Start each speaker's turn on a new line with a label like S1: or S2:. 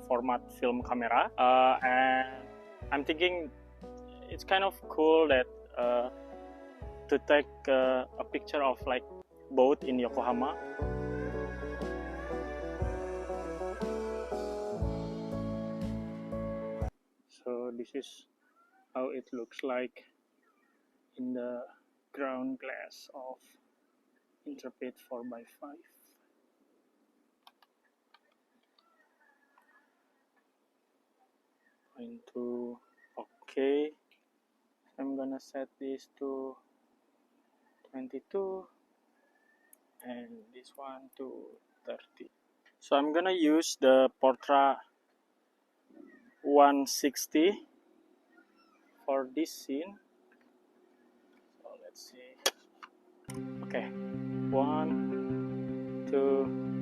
S1: format film camera, and I'm thinking it's kind of cool that to take a picture of like boat in Yokohama. So this is how it looks like in the ground glass of Intrepid 4x5. Into okay, I'm gonna set this to 22 and this one to 30. So I'm gonna use the Portra 160 for this scene. So let's see. Okay, 1, 2,